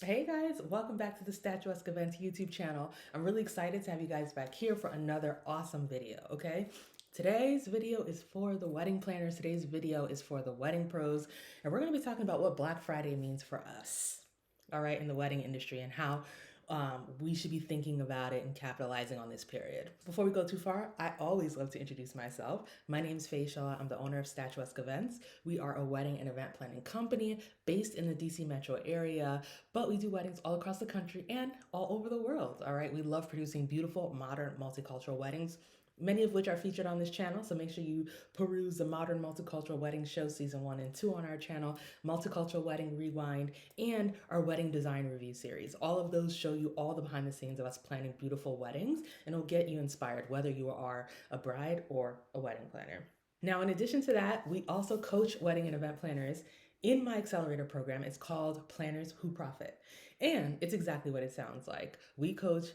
Hey guys, welcome back to the Statuesque Events YouTube channel. I'm really excited to have you guys back here for another awesome video, okay? Today's video is for the wedding planners. Today's video is for the wedding pros, and we're gonna be talking about what Black Friday means for us, all right, in the wedding industry and how we should be thinking about it and capitalizing on this period. Before we go too far, I always love to introduce myself. My name is Faye Shaw. I'm the owner of Statuesque Events. We are a wedding and event planning company based in the DC metro area, but we do weddings all across the country and all over the world. All right, we love producing beautiful, modern, multicultural weddings, many of which are featured on this channel. So make sure you peruse the Modern Multicultural Wedding Show Season 1 and 2 on our channel, Multicultural Wedding Rewind, and our Wedding Design Review series. All of those show you all the behind the scenes of us planning beautiful weddings, and it'll get you inspired whether you are a bride or a wedding planner. Now, in addition to that, we also coach wedding and event planners in my accelerator program. It's called Planners Who Profit. And it's exactly what it sounds like. We coach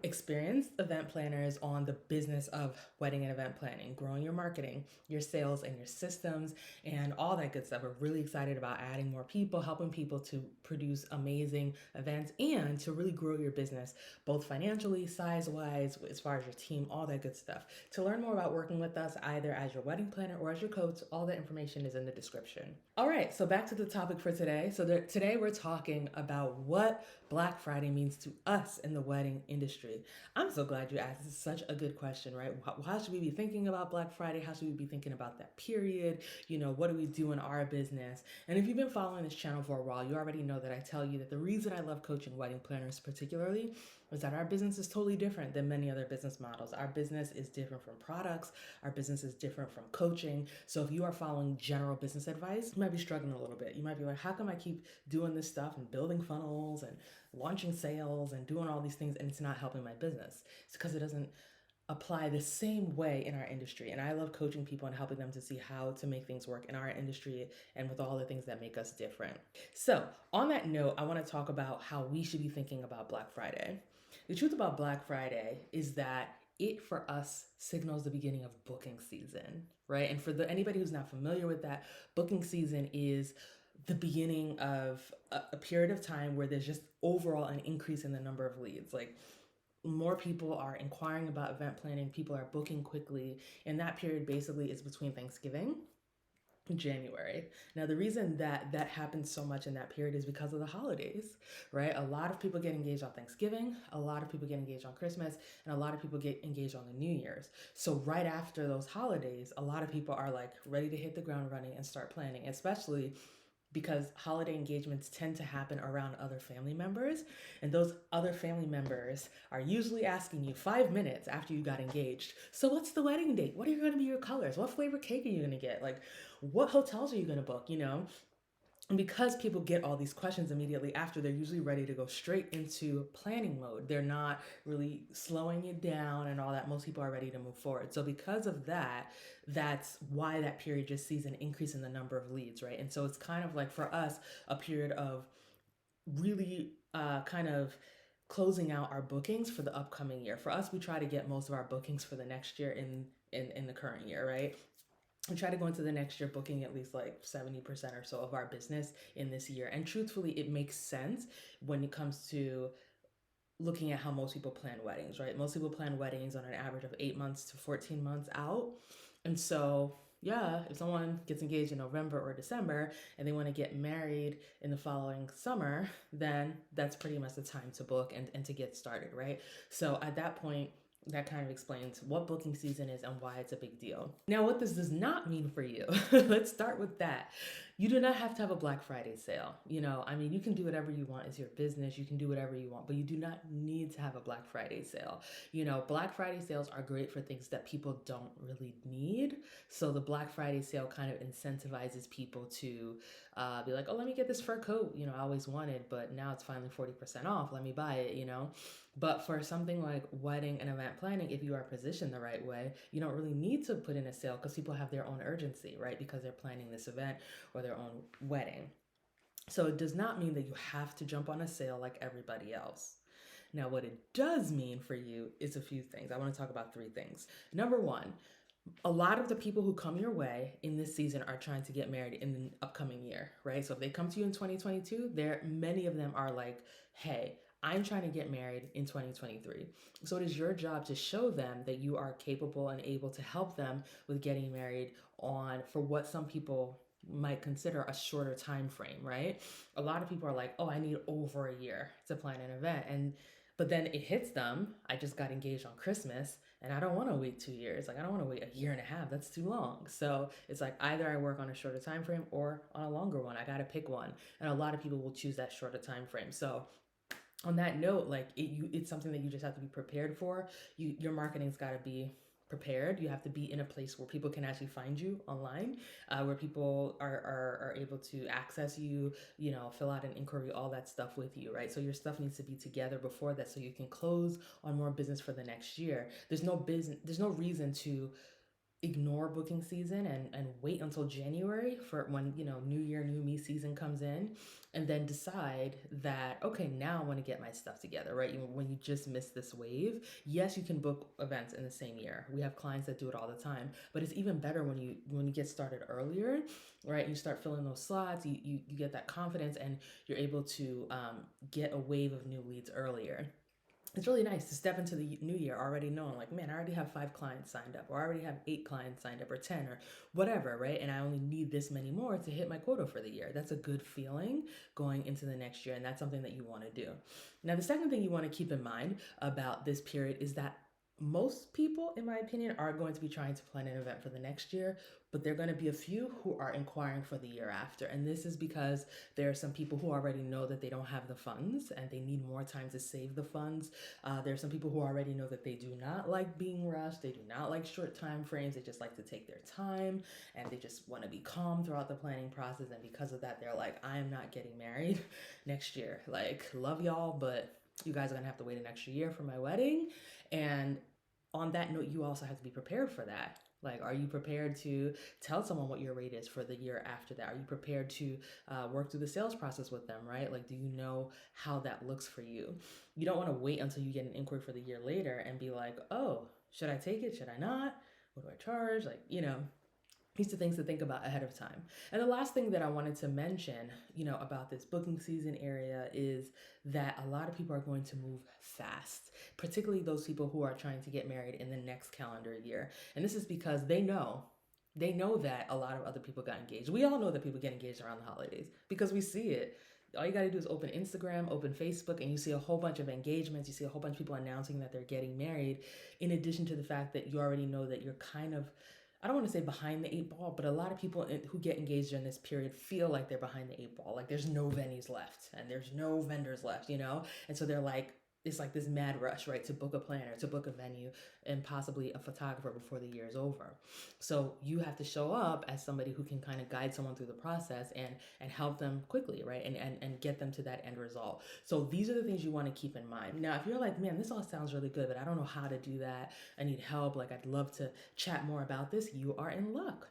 experienced event planners on the business of wedding and event planning, growing your marketing, your sales, and your systems, and all that good stuff. We're really excited about adding more people, helping people to produce amazing events and to really grow your business, both financially, size-wise, as far as your team, all that good stuff. To learn more about working with us, either as your wedding planner or as your coach, all that information is in the description. All right, so back to the topic for today. Today we're talking about what Black Friday means to us in the wedding industry. I'm so glad you asked. This is such a good question, right? How should we be thinking about Black Friday? How should we be thinking about that period? What do we do in our business? And if you've been following this channel for a while, you already know that I tell you that the reason I love coaching wedding planners particularly is that our business is totally different than many other business models. Our business is different from products. Our business is different from coaching. So if you are following general business advice, you might be struggling a little bit. You might be like, how come I keep doing this stuff and building funnels and launching sales and doing all these things and it's not helping my business? It's because it doesn't apply the same way in our industry. And I love coaching people and helping them to see how to make things work in our industry and with all the things that make us different. So, on that note, I want to talk about how we should be thinking about Black Friday. The truth about Black Friday is that it for us signals the beginning of booking season, right? And for anybody who's not familiar with that, booking season is the beginning of a period of time where there's just overall an increase in the number of leads. Like, more people are inquiring about event planning, people are booking quickly, and that period basically is between Thanksgiving and January. Now, the reason that that happens so much in that period is because of the holidays, right? A lot of people get engaged on Thanksgiving, a lot of people get engaged on Christmas, and a lot of people get engaged on the New Year's. So right after those holidays, a lot of people are like ready to hit the ground running and start planning, especially because holiday engagements tend to happen around other family members. And those other family members are usually asking you 5 minutes after you got engaged, so what's the wedding date? What are going to be your colors? What flavor cake are you going to get? Like, what hotels are you going to book? And because people get all these questions immediately after, they're usually ready to go straight into planning mode. They're not really slowing it down and all that. Most people are ready to move forward. So because of that, that's why that period just sees an increase in the number of leads, right? And so it's kind of like for us, a period of really kind of closing out our bookings for the upcoming year. For us, we try to get most of our bookings for the next year in the current year, right? We try to go into the next year booking at least like 70% or so of our business in this year. And truthfully, it makes sense when it comes to looking at how most people plan weddings, right? Most people plan weddings on an average of 8 months to 14 months out. And so, yeah, if someone gets engaged in November or December and they want to get married in the following summer, then that's pretty much the time to book and to get started, right? So at that point, that kind of explains what booking season is and why it's a big deal. Now, what this does not mean for you, let's start with that. You do not have to have a Black Friday sale. You can do whatever you want. It's your business. You can do whatever you want, but you do not need to have a Black Friday sale. Black Friday sales are great for things that people don't really need. So the Black Friday sale kind of incentivizes people to be like, oh, let me get this fur coat, I always wanted, but now it's finally 40% off. Let me buy it. But for something like wedding and event planning, if you are positioned the right way, you don't really need to put in a sale because people have their own urgency, right? Because they're planning this event or their own wedding. So it does not mean that you have to jump on a sale like everybody else. Now, what it does mean for you is a few things. I want to talk about three things. Number one, A lot of the people who come your way in this season are trying to get married in the upcoming year, right? So if they come to you in 2022, there many of them are like, "Hey, I'm trying to get married in 2023." So it is your job to show them that you are capable and able to help them with getting married on for what some people might consider a shorter time frame, right? A lot of people are like, "Oh, I need over a year to plan an event." And but then it hits them. I just got engaged on Christmas and I don't want to wait 2 years. Like I don't want to wait a year and a half. That's too long. So it's like either I work on a shorter time frame or on a longer one. I got to pick one. And a lot of people will choose that shorter time frame. So on that note, like it's something that you just have to be prepared for. Your marketing's got to be prepared. You have to be in a place where people can actually find you online, where people are able to access you, fill out an inquiry, all that stuff with you, right? So your stuff needs to be together before that so you can close on more business for the next year. There's no reason to ignore booking season and wait until January for when new year new me season comes in, and then decide that okay, now I want to get my stuff together, right? When you just missed this wave. Yes, you can book events in the same year. We have clients that do it all the time, but it's even better when you get started earlier, right? You start filling those slots, you get that confidence, and you're able to get a wave of new leads earlier. It's really nice to step into the new year already knowing like, man, I already have 5 clients signed up, or I already have 8 clients signed up, or 10, or whatever, right? And I only need this many more to hit my quota for the year. That's a good feeling going into the next year, and that's something that you want to do. Now, the second thing you want to keep in mind about this period is that most people, in my opinion, are going to be trying to plan an event for the next year, but there are going to be a few who are inquiring for the year after. And this is because there are some people who already know that they don't have the funds and they need more time to save the funds. There are some people who already know that they do not like being rushed. They do not like short time frames. They just like to take their time and they just want to be calm throughout the planning process. And because of that, they're like, I am not getting married next year. Like, love y'all, but you guys are going to have to wait an extra year for my wedding. And on that note, you also have to be prepared for that. Like, are you prepared to tell someone what your rate is for the year after that? Are you prepared to work through the sales process with them, right? Like, do you know how that looks for you? You don't want to wait until you get an inquiry for the year later and be like, oh, should I take it? Should I not? What do I charge? Like, these are things to think about ahead of time. And the last thing that I wanted to mention, about this booking season area is that a lot of people are going to move fast, particularly those people who are trying to get married in the next calendar year. And this is because they know that a lot of other people got engaged. We all know that people get engaged around the holidays because we see it. All you got to do is open Instagram, open Facebook, and you see a whole bunch of engagements. You see a whole bunch of people announcing that they're getting married, in addition to the fact that you already know that you're kind of, I don't want to say behind the 8 ball, but a lot of people who get engaged during this period feel like they're behind the 8 ball. Like there's no venues left and there's no vendors left. And so they're like, it's like this mad rush, right, to book a planner, to book a venue, and possibly a photographer before the year is over. So you have to show up as somebody who can kind of guide someone through the process and help them quickly, right, and get them to that end result. So these are the things you want to keep in mind. Now, if you're like, man, this all sounds really good, but I don't know how to do that, I need help, like I'd love to chat more about this, you are in luck.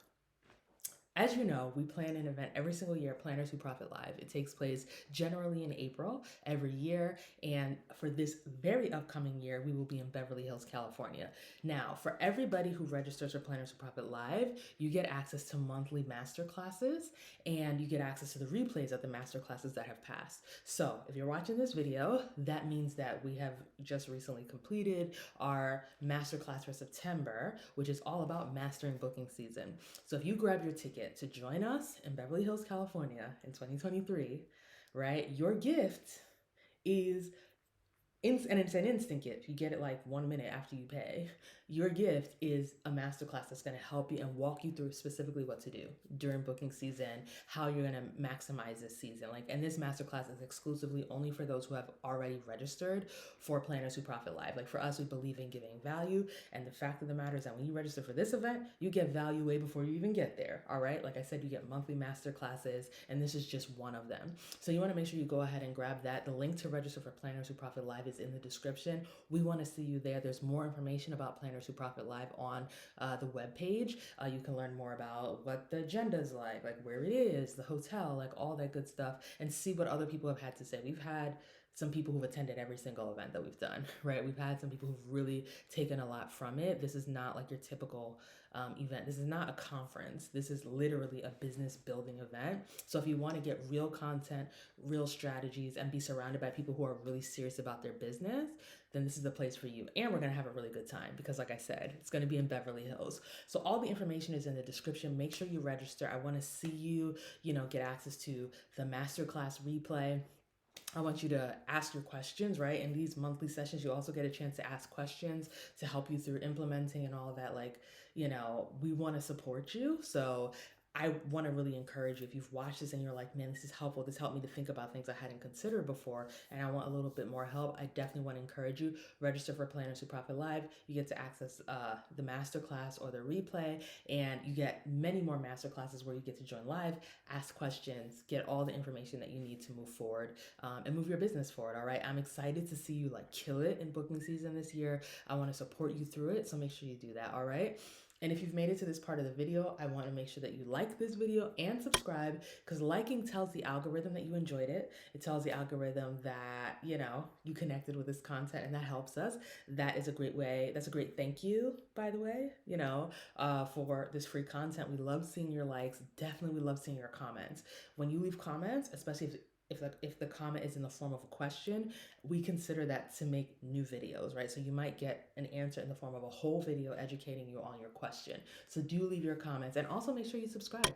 As you know, we plan an event every single year, Planners Who Profit Live. It takes place generally in April every year. And for this very upcoming year, we will be in Beverly Hills, California. Now, for everybody who registers for Planners Who Profit Live, you get access to monthly masterclasses and you get access to the replays of the masterclasses that have passed. So if you're watching this video, that means that we have just recently completed our masterclass for September, which is all about mastering booking season. So if you grab your ticket to join us in Beverly Hills, California in 2023, right, your gift is and it's an instant gift. You get it like 1 minute after you pay. Your gift is a masterclass that's going to help you and walk you through specifically what to do during booking season, how you're going to maximize this season. And this masterclass is exclusively only for those who have already registered for Planners Who Profit Live. Like for us, we believe in giving value. And the fact of the matter is that when you register for this event, you get value way before you even get there. All right. Like I said, you get monthly masterclasses, and this is just one of them. So you want to make sure you go ahead and grab that. The link to register for Planners Who Profit Live is in the description. We want to see you there. There's more information about Planners Who Profit Live on the webpage. You can learn more about what the agenda is like where it is, the hotel, like all that good stuff, and see what other people have had to say. We've had some people who've attended every single event that we've done, right? We've had some people who've really taken a lot from it. This is not like your typical event. This is not a conference. This is literally a business building event. So if you want to get real content, real strategies, and be surrounded by people who are really serious about their business, then this is the place for you. And we're going to have a really good time because, like I said, it's going to be in Beverly Hills. So all the information is in the description. Make sure you register. I want to see you, get access to the masterclass replay. I want you to ask your questions, right? In these monthly sessions, you also get a chance to ask questions to help you through implementing and all of that. Like, we want to support you. So I want to really encourage you. If you've watched this and you're like, man, this is helpful. This helped me to think about things I hadn't considered before, and I want a little bit more help. I definitely want to encourage you. Register for Planners Who Profit Live. You get to access the masterclass or the replay, and you get many more masterclasses where you get to join live, ask questions, get all the information that you need to move forward and move your business forward. All right. I'm excited to see you like kill it in booking season this year. I want to support you through it. So make sure you do that. All right. And if you've made it to this part of the video, I want to make sure that you like this video and subscribe, because liking tells the algorithm that you enjoyed it. It tells the algorithm that, you connected with this content, and that helps us. That is a great way. That's a great thank you, by the way, for this free content. We love seeing your likes. Definitely, we love seeing your comments. When you leave comments, especially if the comment is in the form of a question, we consider that to make new videos, right? So you might get an answer in the form of a whole video educating you on your question. So do leave your comments, and also make sure you subscribe,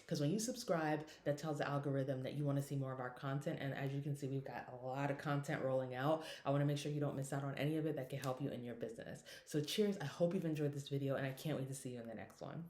because when you subscribe, that tells the algorithm that you want to see more of our content. And as you can see, we've got a lot of content rolling out. I want to make sure you don't miss out on any of it that can help you in your business. So cheers. I hope you've enjoyed this video, and I can't wait to see you in the next one.